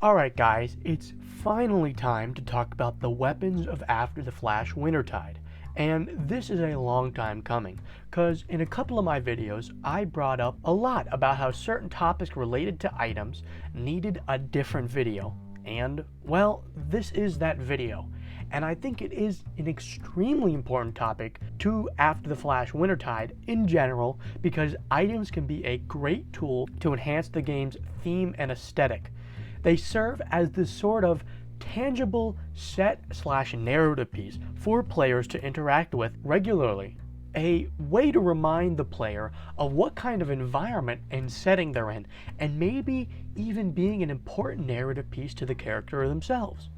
Alright guys, it's finally time to talk about the weapons of After the Flash Wintertide. And this is a long time coming, cause in a couple of my videos I brought up a lot about how certain topics related to items needed a different video. And, well, this is that video. And I think it is an extremely important topic to After the Flash Wintertide in general, because items can be a great tool to enhance the game's theme and aesthetic. They serve as this sort of tangible set/narrative piece for players to interact with regularly. A way to remind the player of what kind of environment and setting they're in, and maybe even being an important narrative piece to the character themselves.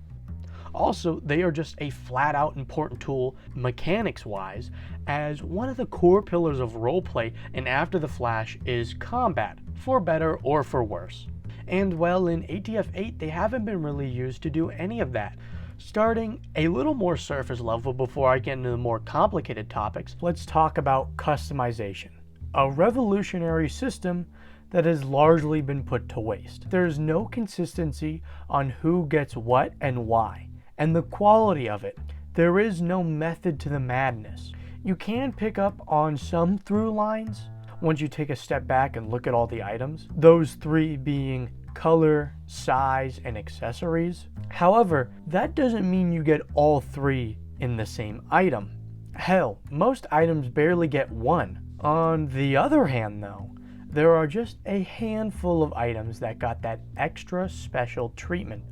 Also, they are just a flat-out important tool mechanics-wise, as one of the core pillars of roleplay in After the Flash is combat, for better or for worse. And well, in ATF 8 they haven't been really used to do any of that. Starting a little more surface level before I get into the more complicated topics, let's talk about customization. A revolutionary system that has largely been put to waste. There's no consistency on who gets what and why, and the quality of it. There is no method to the madness. You can pick up on some through lines once you take a step back and look at all the items, those three being color, size, and accessories. However, that doesn't mean you get all three in the same item. Hell, most items barely get one. On the other hand though, there are just a handful of items that got that extra special treatment,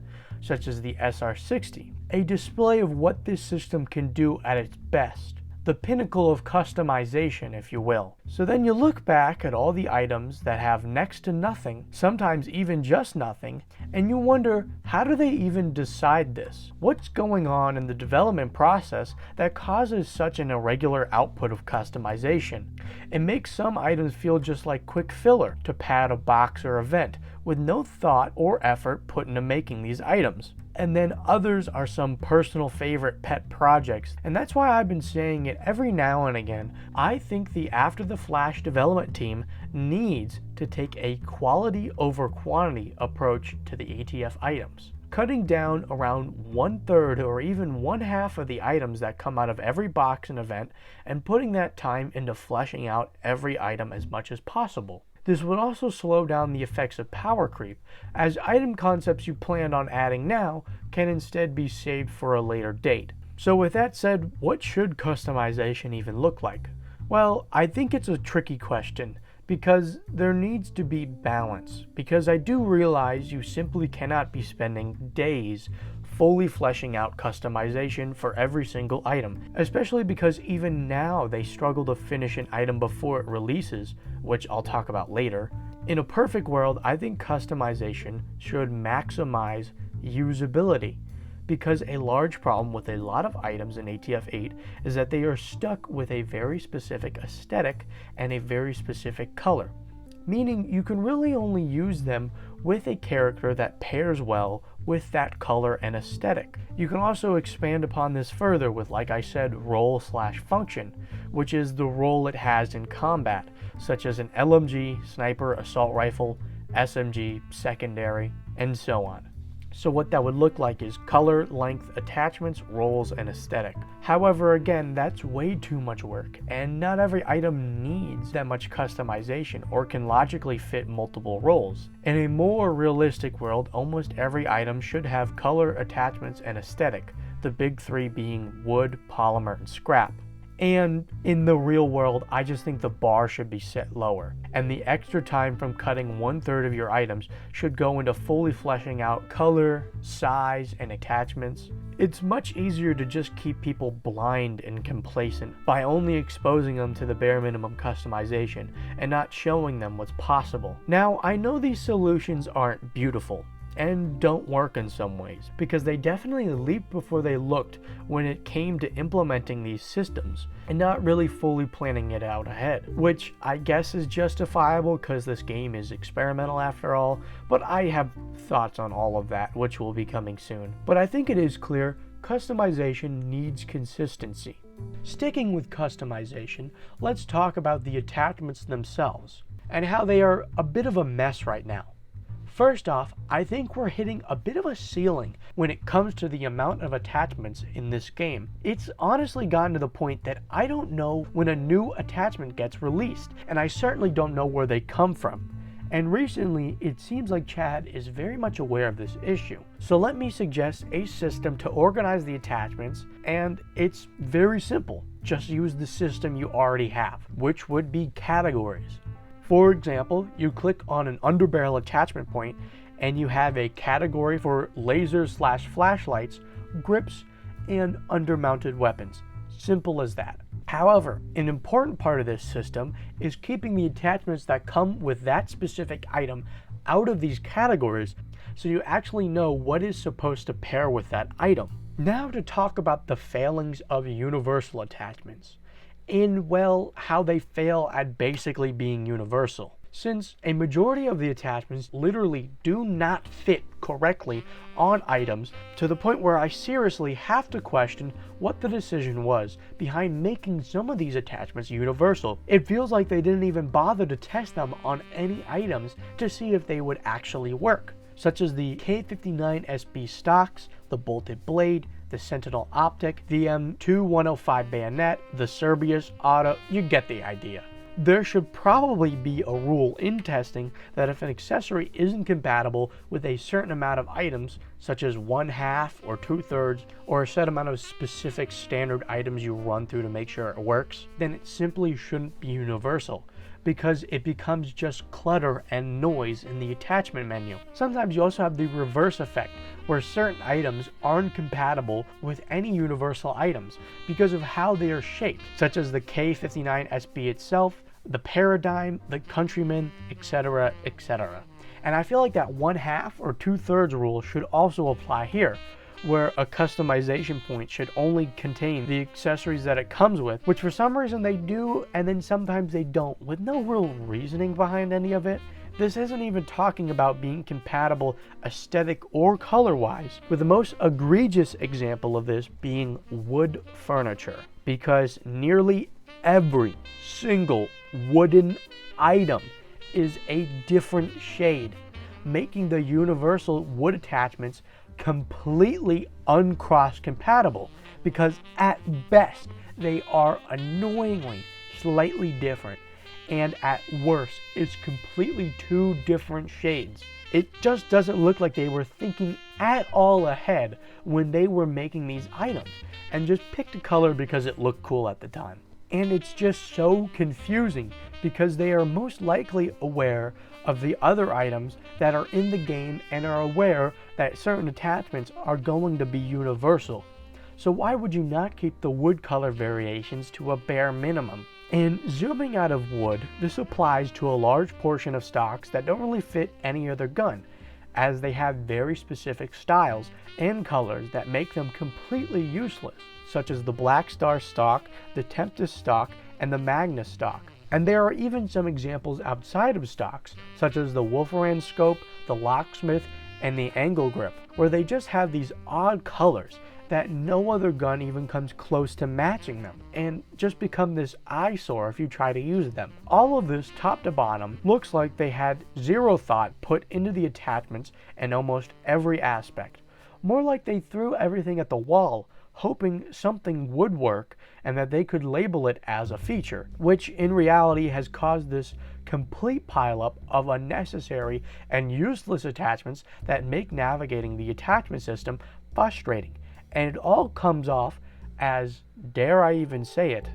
such as the SR60, a display of what this system can do at its best. The pinnacle of customization, if you will. So then you look back at all the items that have next to nothing, sometimes even just nothing, and you wonder, how do they even decide this? What's going on in the development process that causes such an irregular output of customization? It makes some items feel just like quick filler to pad a box or event, with no thought or effort put into making these items. And then others are some personal favorite pet projects, and that's why I've been saying it every now and again. I think the After the Flash development team needs to take a quality over quantity approach to the ATF items, cutting down around 1/3 or even 1/2 of the items that come out of every box and event, and putting that time into fleshing out every item as much as possible. This would also slow down the effects of power creep, as item concepts you planned on adding now can instead be saved for a later date. So with that said, what should customization even look like? Well, I think it's a tricky question, because there needs to be balance, because I do realize you simply cannot be spending days fully fleshing out customization for every single item, especially because even now they struggle to finish an item before it releases, which I'll talk about later. In a perfect world, I think customization should maximize usability, because a large problem with a lot of items in ATF 8 is that they are stuck with a very specific aesthetic and a very specific color, meaning you can really only use them with a character that pairs well with that color and aesthetic. You can also expand upon this further with, like I said, role/function, which is the role it has in combat, such as an LMG, sniper, assault rifle, SMG, secondary, and so on. So what that would look like is color, length, attachments, roles, and aesthetic. However, again, that's way too much work, and not every item needs that much customization or can logically fit multiple roles. In a more realistic world, almost every item should have color, attachments, and aesthetic, the big three being wood, polymer, and scrap. And in the real world, I just think the bar should be set lower, and the extra time from cutting 1/3 of your items should go into fully fleshing out color, size, and attachments. It's much easier to just keep people blind and complacent by only exposing them to the bare minimum customization and not showing them what's possible. Now, I know these solutions aren't beautiful and don't work in some ways, because they definitely leaped before they looked when it came to implementing these systems and not really fully planning it out ahead, which I guess is justifiable because this game is experimental after all, but I have thoughts on all of that, which will be coming soon. But I think it is clear customization needs consistency. Sticking with customization, let's talk about the attachments themselves and how they are a bit of a mess right now. First off, I think we're hitting a bit of a ceiling when it comes to the amount of attachments in this game. It's honestly gotten to the point that I don't know when a new attachment gets released, and I certainly don't know where they come from. And recently, it seems like Chad is very much aware of this issue. So let me suggest a system to organize the attachments, and it's very simple. Just use the system you already have, which would be categories. For example, you click on an underbarrel attachment point and you have a category for lasers/flashlights, grips, and undermounted weapons. Simple as that. However, an important part of this system is keeping the attachments that come with that specific item out of these categories so you actually know what is supposed to pair with that item. Now to talk about the failings of universal attachments. In, well, how they fail at basically being universal. Since a majority of the attachments literally do not fit correctly on items to the point where I seriously have to question what the decision was behind making some of these attachments universal. It feels like they didn't even bother to test them on any items to see if they would actually work, such as the K59 SB stocks, the bolted blade, the Sentinel optic, the M2105 bayonet, the Cerberus auto, you get the idea. There should probably be a rule in testing that if an accessory isn't compatible with a certain amount of items, such as 1/2 or 2/3, or a set amount of specific standard items you run through to make sure it works, then it simply shouldn't be universal, because it becomes just clutter and noise in the attachment menu. Sometimes you also have the reverse effect, where certain items aren't compatible with any universal items because of how they are shaped, such as the K59 SB itself, the Paradigm, the Countryman, etc., etc. And I feel like that 1/2 or 2/3 rule should also apply here, where a customization point should only contain the accessories that it comes with, which for some reason they do, and then sometimes they don't, with no real reasoning behind any of it. This isn't even talking about being compatible aesthetic or color-wise, with the most egregious example of this being wood furniture, because nearly every single wooden item is a different shade, making the universal wood attachments completely uncross compatible, because at best they are annoyingly slightly different, and at worst it's completely two different shades. It just doesn't look like they were thinking at all ahead when they were making these items and just picked a color because it looked cool at the time. And it's just so confusing because they are most likely aware of the other items that are in the game and are aware that certain attachments are going to be universal. So why would you not keep the wood color variations to a bare minimum? And zooming out of wood, this applies to a large portion of stocks that don't really fit any other gun, as they have very specific styles and colors that make them completely useless, such as the Black Star stock, the Tempest stock, and the Magnus stock. And there are even some examples outside of stocks, such as the Wolfram scope, the Locksmith, and the Angle Grip, where they just have these odd colors that no other gun even comes close to matching them, and just become this eyesore if you try to use them. All of this, top to bottom, looks like they had zero thought put into the attachments in almost every aspect. More like they threw everything at the wall, hoping something would work and that they could label it as a feature, which in reality has caused this complete pileup of unnecessary and useless attachments that make navigating the attachment system frustrating. And it all comes off as, dare I even say it,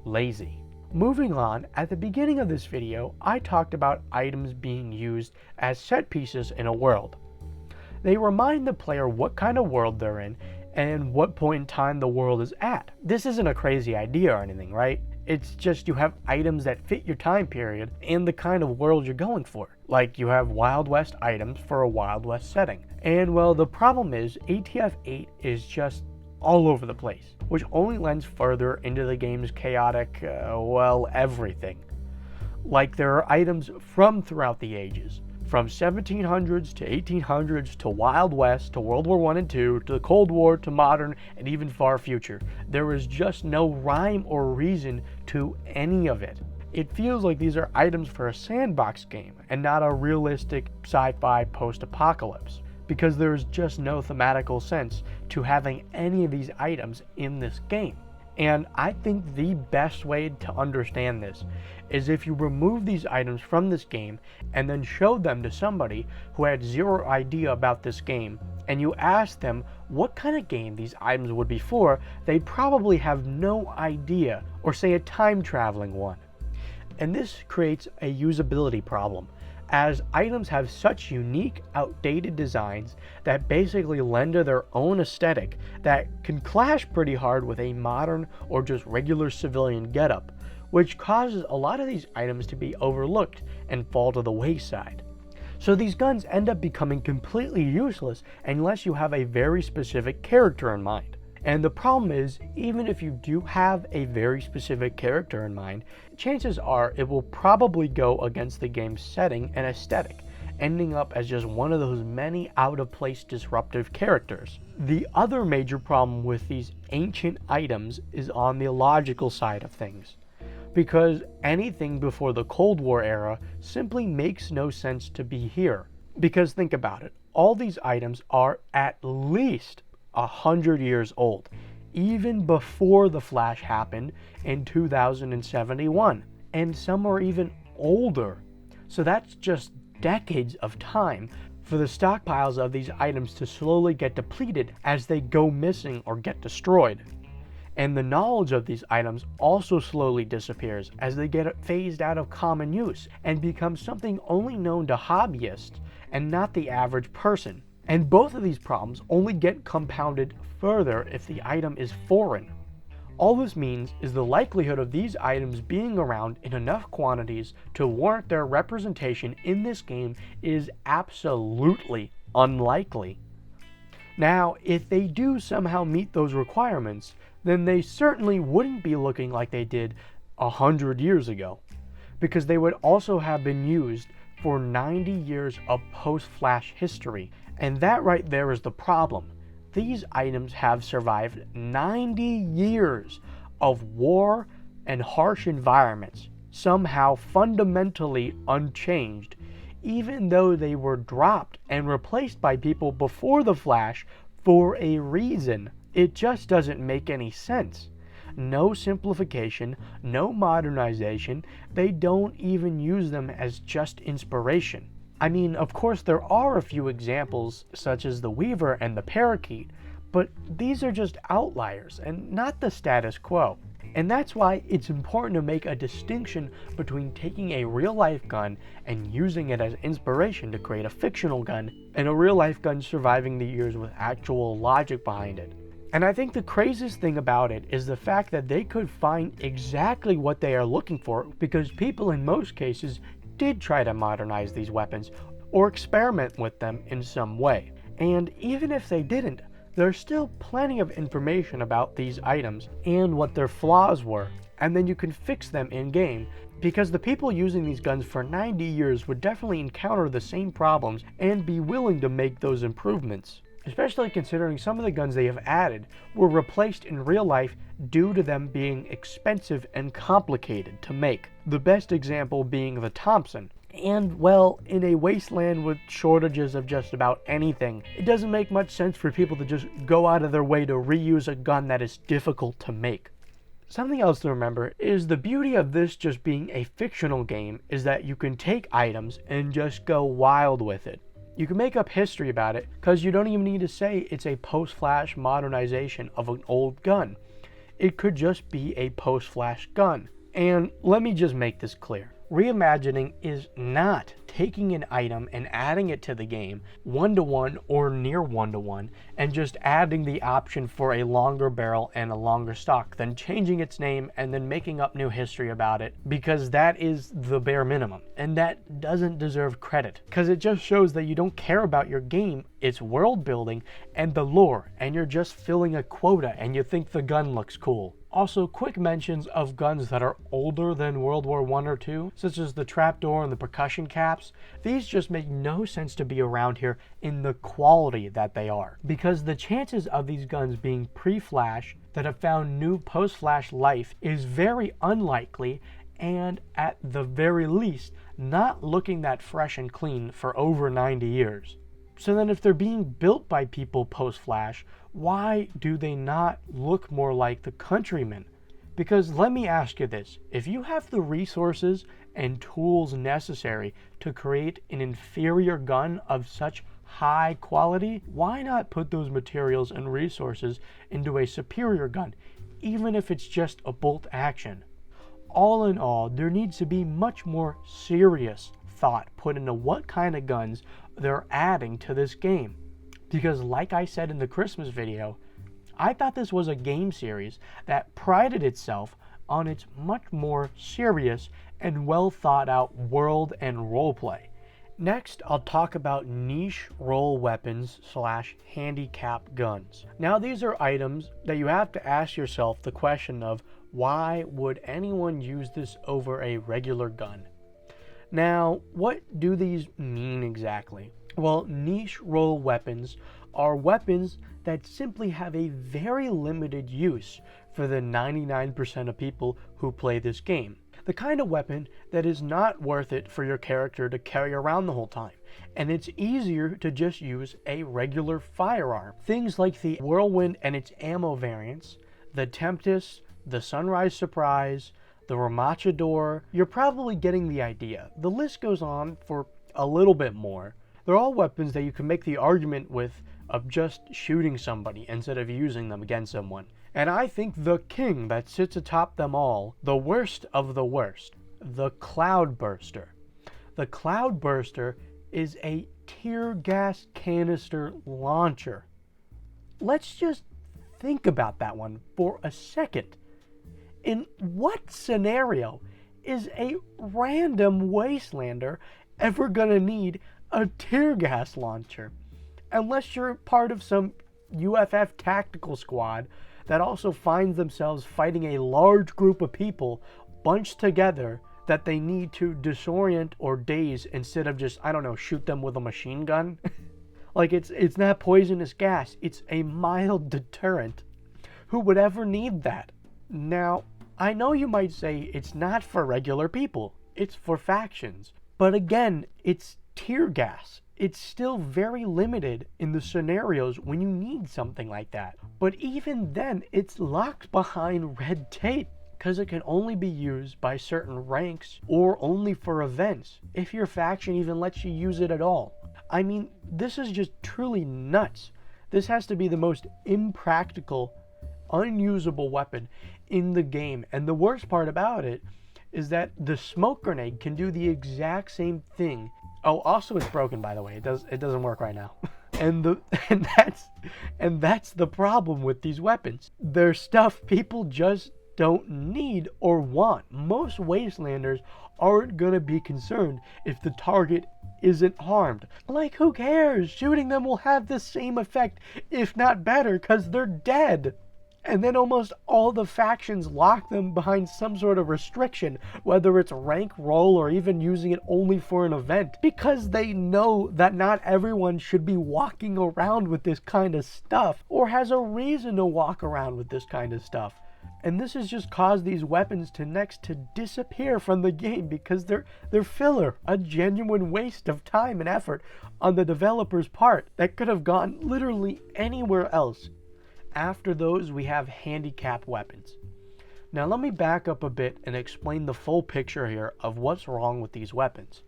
lazy. Moving on, at the beginning of this video, I talked about items being used as set pieces in a world. They remind the player what kind of world they're in and what point in time the world is at. This isn't a crazy idea or anything, right? It's just you have items that fit your time period and the kind of world you're going for. Like you have Wild West items for a Wild West setting. And well, the problem is ATF 8 is just all over the place, which only lends further into the game's chaotic, well, everything. Like there are items from throughout the ages, from 1700s to 1800s to Wild West to World War I and II to the Cold War to modern and even far future. There is just no rhyme or reason to any of it. it feels like these are items for a sandbox game and not a realistic sci-fi post-apocalypse, because there's just no thematical sense to having any of these items in this game. And I think the best way to understand this is if you remove these items from this game and then show them to somebody who had zero idea about this game, and you ask them what kind of game these items would be for, they'd probably have no idea, or say a time traveling one. And this creates a usability problem, as items have such unique, outdated designs that basically lend to their own aesthetic that can clash pretty hard with a modern or just regular civilian getup, which causes a lot of these items to be overlooked and fall to the wayside. So these guns end up becoming completely useless unless you have a very specific character in mind. And the problem is, even if you do have a very specific character in mind, chances are it will probably go against the game's setting and aesthetic, ending up as just one of those many out-of-place disruptive characters. The other major problem with these ancient items is on the logical side of things, because anything before the Cold War era simply makes no sense to be here. Because think about it, all these items are at least 100 years old, even before the Flash happened in 2071, and some are even older. So that's just decades of time for the stockpiles of these items to slowly get depleted as they go missing or get destroyed. And the knowledge of these items also slowly disappears as they get phased out of common use and become something only known to hobbyists and not the average person. And both of these problems only get compounded further if the item is foreign. All this means is the likelihood of these items being around in enough quantities to warrant their representation in this game is absolutely unlikely. Now, if they do somehow meet those requirements, then they certainly wouldn't be looking like they did 100 years ago, because they would also have been used for 90 years of post-Flash history. And that right there is the problem. These items have survived 90 years of war and harsh environments, somehow fundamentally unchanged, even though they were dropped and replaced by people before the Flash for a reason. It just doesn't make any sense. No simplification, no modernization, they don't even use them as just inspiration. I mean, of course there are a few examples such as the Weaver and the Parakeet, but these are just outliers and not the status quo. And that's why it's important to make a distinction between taking a real-life gun and using it as inspiration to create a fictional gun, and a real-life gun surviving the years with actual logic behind it. And I think the craziest thing about it is the fact that they could find exactly what they are looking for, because people in most cases did try to modernize these weapons or experiment with them in some way. And even if they didn't, there's still plenty of information about these items and what their flaws were, and then you can fix them in-game, because the people using these guns for 90 years would definitely encounter the same problems and be willing to make those improvements. Especially considering some of the guns they have added were replaced in real life due to them being expensive and complicated to make. The best example being the Thompson. And, well, in a wasteland with shortages of just about anything, it doesn't make much sense for people to just go out of their way to reuse a gun that is difficult to make. Something else to remember is the beauty of this just being a fictional game is that you can take items and just go wild with it. You can make up history about it because you don't even need to say it's a post-Flash modernization of an old gun. It could just be a post-Flash gun. And let me just make this clear. Reimagining is not taking an item and adding it to the game one-to-one or near one-to-one and just adding the option for a longer barrel and a longer stock, then changing its name and then making up new history about it, because that is the bare minimum. And that doesn't deserve credit, because it just shows that you don't care about your game, its world building, and the lore, and you're just filling a quota and you think the gun looks cool. Also, quick mentions of guns that are older than World War I or II, such as the trapdoor and the percussion caps. These just make no sense to be around here in the quality that they are, because the chances of these guns being pre-Flash that have found new post-Flash life is very unlikely, and at the very least, not looking that fresh and clean for over 90 years. So then if they're being built by people post-Flash, why do they not look more like the Countrymen? Because let me ask you this, if you have the resources and tools necessary to create an inferior gun of such high quality, why not put those materials and resources into a superior gun, even if it's just a bolt action? All in all, there needs to be much more serious thought put into what kind of guns they're adding to this game. Because like I said in the Christmas video, I thought this was a game series that prided itself on its much more serious and well thought out world and roleplay. Next, I'll talk about niche role weapons / handicap guns. Now these are items that you have to ask yourself the question of, why would anyone use this over a regular gun? Now, what do these mean exactly? Well, niche role weapons are weapons that simply have a very limited use for the 99% of people who play this game. The kind of weapon that is not worth it for your character to carry around the whole time. And it's easier to just use a regular firearm. Things like the Whirlwind and its ammo variants, the Tempest, the Sunrise Surprise, the Ramachador. You're probably getting the idea. The list goes on for a little bit more. They're all weapons that you can make the argument with of just shooting somebody instead of using them against someone. And I think the king that sits atop them all, the worst of the worst, the Cloudburster. The Cloudburster is a tear gas canister launcher. Let's just think about that one for a second. In what scenario is a random wastelander ever gonna need a tear gas launcher? Unless you're part of some UFF tactical squad that also finds themselves fighting a large group of people bunched together that they need to disorient or daze instead of just, I don't know, shoot them with a machine gun. Like it's not poisonous gas, it's a mild deterrent. Who would ever need that? Now, I know you might say it's not for regular people, it's for factions. But again, it's tear gas. It's still very limited in the scenarios when you need something like that. But even then, it's locked behind red tape because it can only be used by certain ranks or only for events, if your faction even lets you use it at all. I mean, this is just truly nuts. This has to be the most impractical, unusable weapon in the game. And the worst part about it is that the smoke grenade can do the exact same thing. Oh, also it's broken, by the way. It doesn't work right now. and that's the problem with these weapons. They're stuff people just don't need or want. Most wastelanders aren't gonna be concerned if the target isn't harmed. Like, who cares? Shooting them will have the same effect, if not better, because they're dead. And then almost all the factions lock them behind some sort of restriction, whether it's rank roll or even using it only for an event, because they know that not everyone should be walking around with this kind of stuff or has a reason to walk around with this kind of stuff. And this has just caused these weapons to next to disappear from the game because they're filler, a genuine waste of time and effort on the developer's part that could have gone literally anywhere else. After those, we have handicap weapons. Now let me back up a bit and explain the full picture here of what's wrong with these weapons.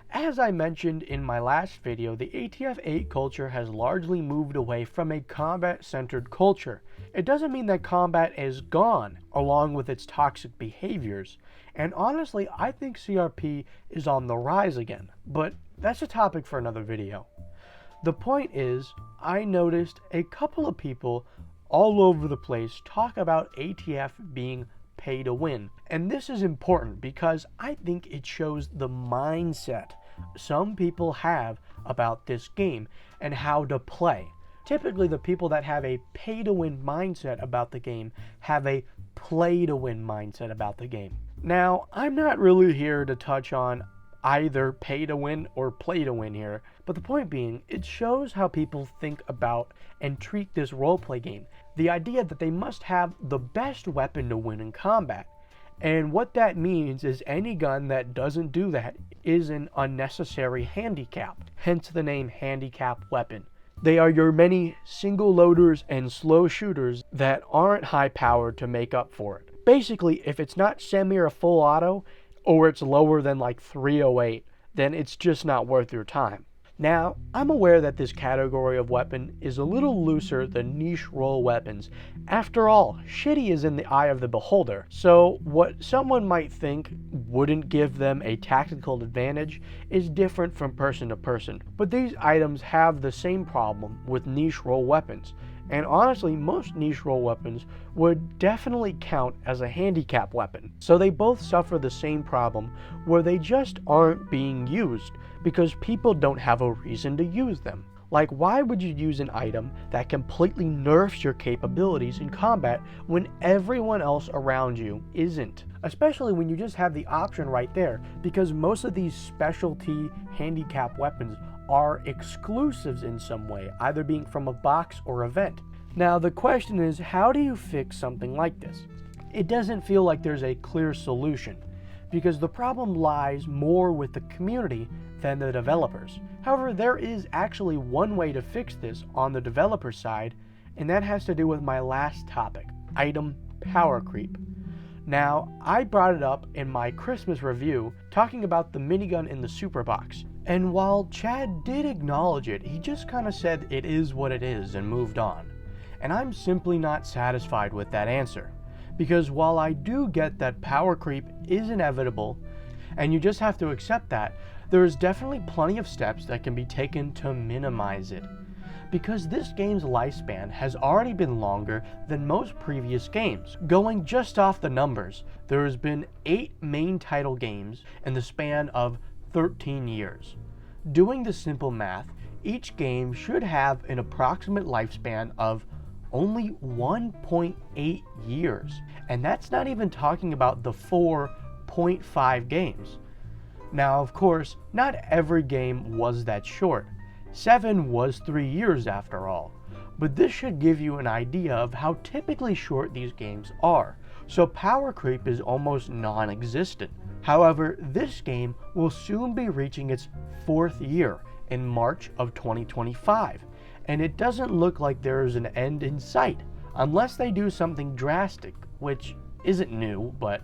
As I mentioned in my last video, the ATF 8 culture has largely moved away from a combat-centered culture. It doesn't mean that combat is gone, along with its toxic behaviors. And honestly, I think CRP is on the rise again, but that's a topic for another video. The point is, I noticed a couple of people all over the place talk about ATF being pay to win. And this is important because I think it shows the mindset some people have about this game and how to play. Typically, the people that have a pay to win mindset about the game have a play to win mindset about the game. Now, I'm not really here to touch on either pay to win or play to win here, but the point being, it shows how people think about and treat this roleplay game. The idea that they must have the best weapon to win in combat. And what that means is any gun that doesn't do that is an unnecessary handicap, hence the name handicap weapon. They are your many single loaders and slow shooters that aren't high powered to make up for it. Basically, if it's not semi or full auto, or it's lower than like 308, then it's just not worth your time. Now, I'm aware that this category of weapon is a little looser than niche role weapons. After all, shitty is in the eye of the beholder, so what someone might think wouldn't give them a tactical advantage is different from person to person. But these items have the same problem with niche role weapons, and honestly, most niche role weapons would definitely count as a handicap weapon. So they both suffer the same problem where they just aren't being used because people don't have a reason to use them. Like, why would you use an item that completely nerfs your capabilities in combat when everyone else around you isn't? Especially when you just have the option right there, because most of these specialty handicap weapons are exclusives in some way, either being from a box or event. Now the question is, how do you fix something like this? It doesn't feel like there's a clear solution, because the problem lies more with the community than the developers. However, there is actually one way to fix this on the developer side, and that has to do with my last topic, item power creep. Now, I brought it up in my Christmas review talking about the minigun in the super box. And while Chad did acknowledge it, he just kind of said it is what it is and moved on. And I'm simply not satisfied with that answer. Because while I do get that power creep is inevitable, and you just have to accept that, there is definitely plenty of steps that can be taken to minimize it. Because this game's lifespan has already been longer than most previous games. Going just off the numbers, there has been 8 main title games in the span of 13 years. Doing the simple math, each game should have an approximate lifespan of only 1.8 years. And that's not even talking about the 4.5 games. Now, of course, not every game was that short. 7 was 3 years after all. But this should give you an idea of how typically short these games are. So power creep is almost non-existent. However, this game will soon be reaching its 4th year in March of 2025. And it doesn't look like there is an end in sight, unless they do something drastic, which isn't new, but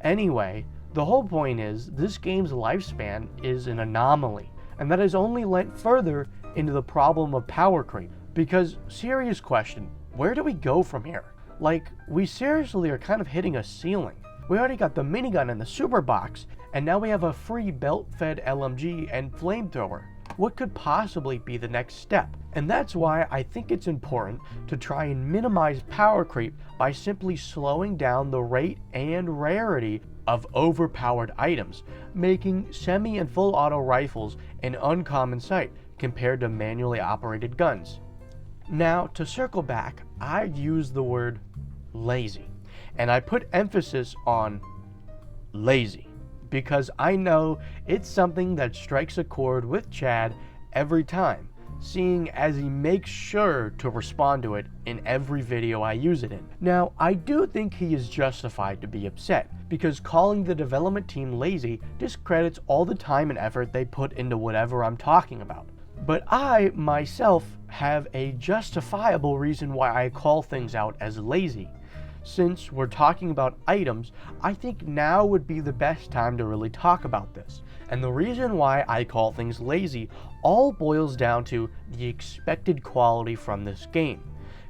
anyway, the whole point is this game's lifespan is an anomaly, and that has only lent further into the problem of power creep. Because, serious question, where do we go from here? Like, we seriously are kind of hitting a ceiling. We already got the minigun and the super box, and now we have a free belt-fed LMG and flamethrower. What could possibly be the next step? And that's why I think it's important to try and minimize power creep by simply slowing down the rate and rarity of overpowered items, making semi and full auto rifles an uncommon sight compared to manually operated guns. Now, to circle back, I use the word lazy, and I put emphasis on lazy, because I know it's something that strikes a chord with Chad every time, seeing as he makes sure to respond to it in every video I use it in. Now, I do think he is justified to be upset, because calling the development team lazy discredits all the time and effort they put into whatever I'm talking about. But I, myself, have a justifiable reason why I call things out as lazy. Since we're talking about items, I think now would be the best time to really talk about this. And the reason why I call things lazy all boils down to the expected quality from this game.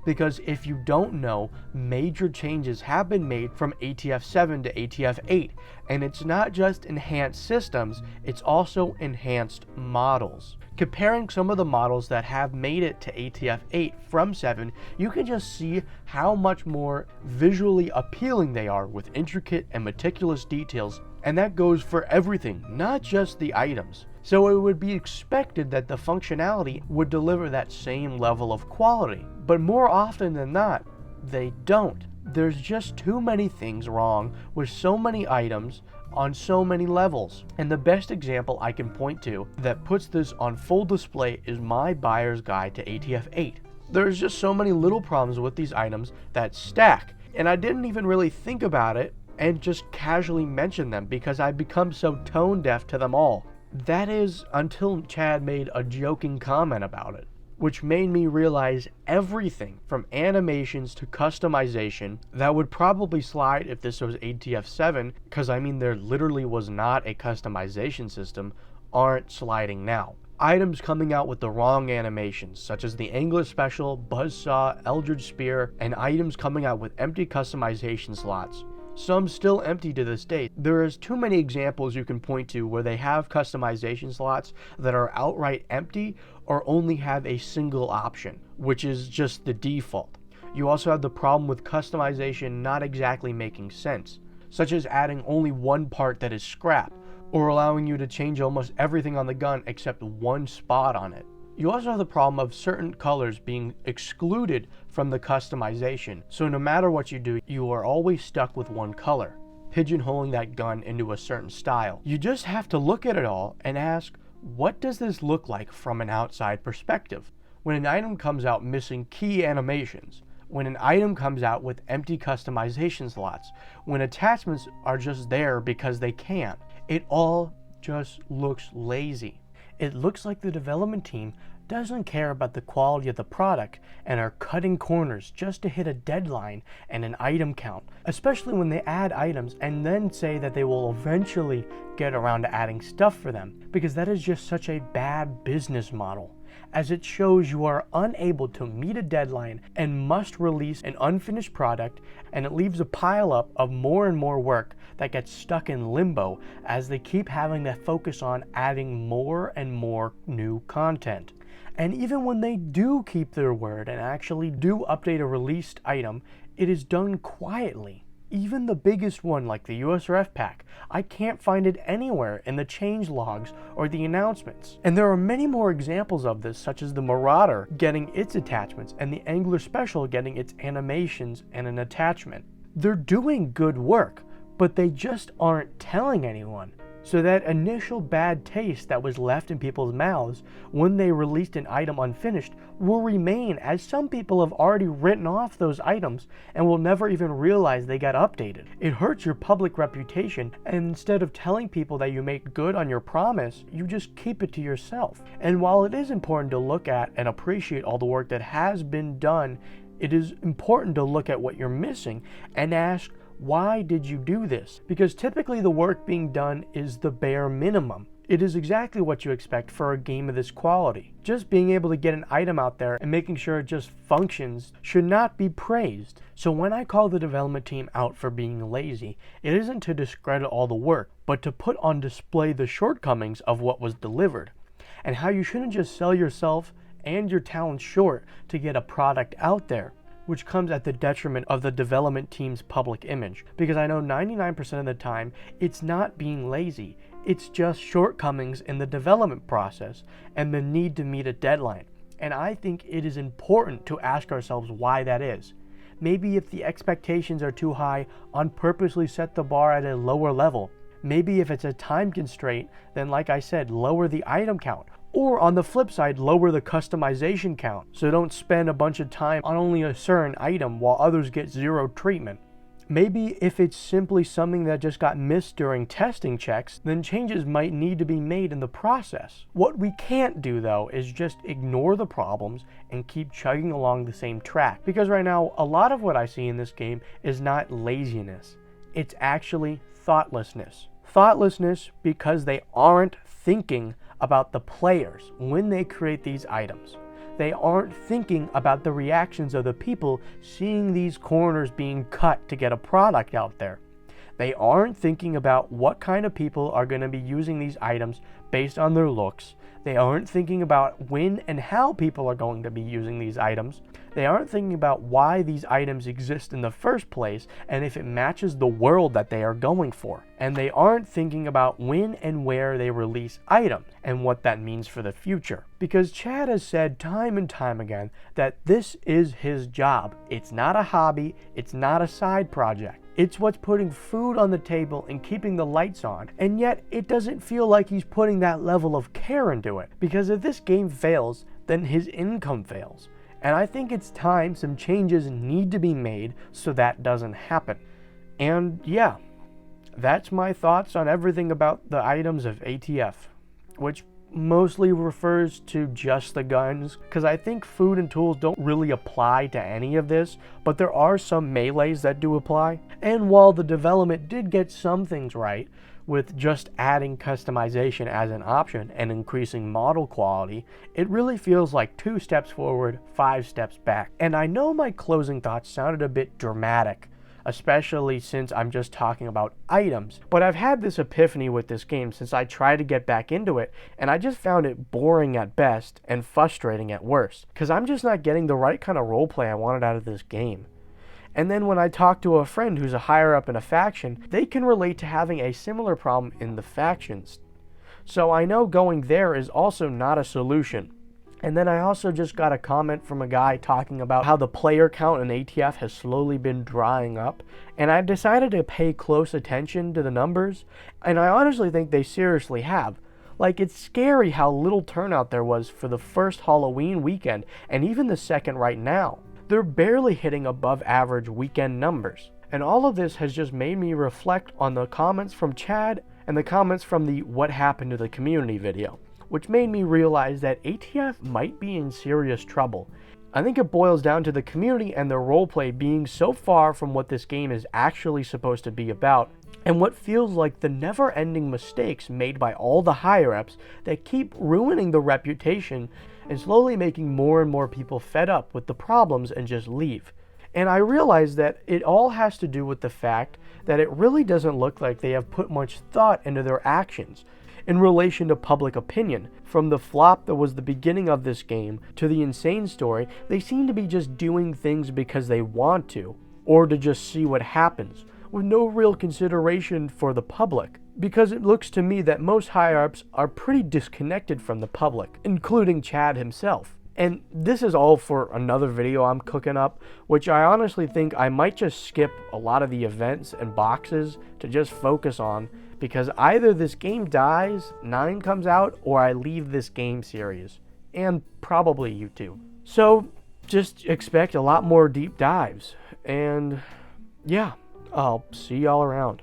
Because if you don't know, major changes have been made from ATF 7 to ATF 8, and it's not just enhanced systems, it's also enhanced models. Comparing some of the models that have made it to ATF 8 from 7, you can just see how much more visually appealing they are with intricate and meticulous details, and that goes for everything, not just the items. So it would be expected that the functionality would deliver that same level of quality. But more often than not, they don't. There's just too many things wrong with so many items on so many levels. And the best example I can point to that puts this on full display is my buyer's guide to ATF 8. There's just so many little problems with these items that stack. And I didn't even really think about it and just casually mention them because I've become so tone deaf to them all. That is, until Chad made a joking comment about it, which made me realize everything from animations to customization that would probably slide if this was ATF 7, because I mean there literally was not a customization system, aren't sliding now. Items coming out with the wrong animations, such as the Angler Special, Buzzsaw, Eldritch Spear, and items coming out with empty customization slots. Some still empty to this day. There is too many examples you can point to where they have customization slots that are outright empty or only have a single option, which is just the default. You also have the problem with customization not exactly making sense, such as adding only one part that is scrap, or allowing you to change almost everything on the gun except one spot on it. You also have the problem of certain colors being excluded from the customization, so no matter what you do, you are always stuck with one color, pigeonholing that gun into a certain style. You just have to look at it all and ask, what does this look like from an outside perspective? When an item comes out missing key animations, when an item comes out with empty customization slots, when attachments are just there because they can, it all just looks lazy. It looks like the development team doesn't care about the quality of the product and are cutting corners just to hit a deadline and an item count, especially when they add items and then say that they will eventually get around to adding stuff for them, because that is just such a bad business model, as it shows you are unable to meet a deadline and must release an unfinished product, and it leaves a pile up of more and more work that gets stuck in limbo as they keep having to focus on adding more and more new content. And even when they do keep their word and actually do update a released item, it is done quietly. Even the biggest one, like the USRF pack, I can't find it anywhere in the change logs or the announcements. And there are many more examples of this, such as the Marauder getting its attachments and the Angler Special getting its animations and an attachment. They're doing good work, but they just aren't telling anyone. So that initial bad taste that was left in people's mouths when they released an item unfinished will remain, as some people have already written off those items and will never even realize they got updated. It hurts your public reputation, and instead of telling people that you make good on your promise, you just keep it to yourself. And while it is important to look at and appreciate all the work that has been done, it is important to look at what you're missing and ask, why did you do this? Because typically the work being done is the bare minimum. It is exactly what you expect for a game of this quality. Just being able to get an item out there and making sure it just functions should not be praised. So when I call the development team out for being lazy, it isn't to discredit all the work, but to put on display the shortcomings of what was delivered, and how you shouldn't just sell yourself and your talent short to get a product out there, which comes at the detriment of the development team's public image. Because I know 99% of the time, it's not being lazy, it's just shortcomings in the development process and the need to meet a deadline. And I think it is important to ask ourselves why that is. Maybe if the expectations are too high, on purposely set the bar at a lower level. Maybe if it's a time constraint, then like I said, lower the item count. Or on the flip side, lower the customization count, so don't spend a bunch of time on only a certain item while others get zero treatment. Maybe if it's simply something that just got missed during testing checks, then changes might need to be made in the process. What we can't do though is just ignore the problems and keep chugging along the same track, because right now a lot of what I see in this game is not laziness, it's actually thoughtlessness. Thoughtlessness because they aren't thinking about the players when they create these items. They aren't thinking about the reactions of the people seeing these corners being cut to get a product out there. They aren't thinking about what kind of people are going to be using these items based on their looks. They aren't thinking about when and how people are going to be using these items. They aren't thinking about why these items exist in the first place and if it matches the world that they are going for. And they aren't thinking about when and where they release items and what that means for the future. Because Chad has said time and time again that this is his job. It's not a hobby, it's not a side project. It's what's putting food on the table and keeping the lights on, and yet it doesn't feel like he's putting that level of care into it. Because if this game fails, then his income fails. And I think it's time some changes need to be made so that doesn't happen. And yeah, that's my thoughts on everything about the items of ATF, which mostly refers to just the guns, because I think food and tools don't really apply to any of this, but there are some melees that do apply. And while the development did get some things right, with just adding customization as an option and increasing model quality, it really feels like 2 steps forward, 5 steps back. And I know my closing thoughts sounded a bit dramatic, especially since I'm just talking about items, but I've had this epiphany with this game since I tried to get back into it, and I just found it boring at best and frustrating at worst, because I'm just not getting the right kind of roleplay I wanted out of this game. And then when I talk to a friend who's a higher up in a faction, they can relate to having a similar problem in the factions. So I know going there is also not a solution. And then I also just got a comment from a guy talking about how the player count in ATF has slowly been drying up, and I decided to pay close attention to the numbers, and I honestly think they seriously have. Like, it's scary how little turnout there was for the first Halloween weekend, and even the second right now. They're barely hitting above average weekend numbers. And all of this has just made me reflect on the comments from Chad and the comments from the What Happened to the Community video, which made me realize that ATF might be in serious trouble. I think it boils down to the community and their roleplay being so far from what this game is actually supposed to be about, and what feels like the never-ending mistakes made by all the higher-ups that keep ruining the reputation and slowly making more and more people fed up with the problems and just leave. And I realize that it all has to do with the fact that it really doesn't look like they have put much thought into their actions in relation to public opinion. From the flop that was the beginning of this game to the insane story, they seem to be just doing things because they want to, or to just see what happens, with no real consideration for the public. Because it looks to me that most higher-ups are pretty disconnected from the public, including Chad himself. And this is all for another video I'm cooking up, which I honestly think I might just skip a lot of the events and boxes to just focus on, because either this game dies, 9 comes out, or I leave this game series. And probably YouTube. So just expect a lot more deep dives. And yeah, I'll see y'all around.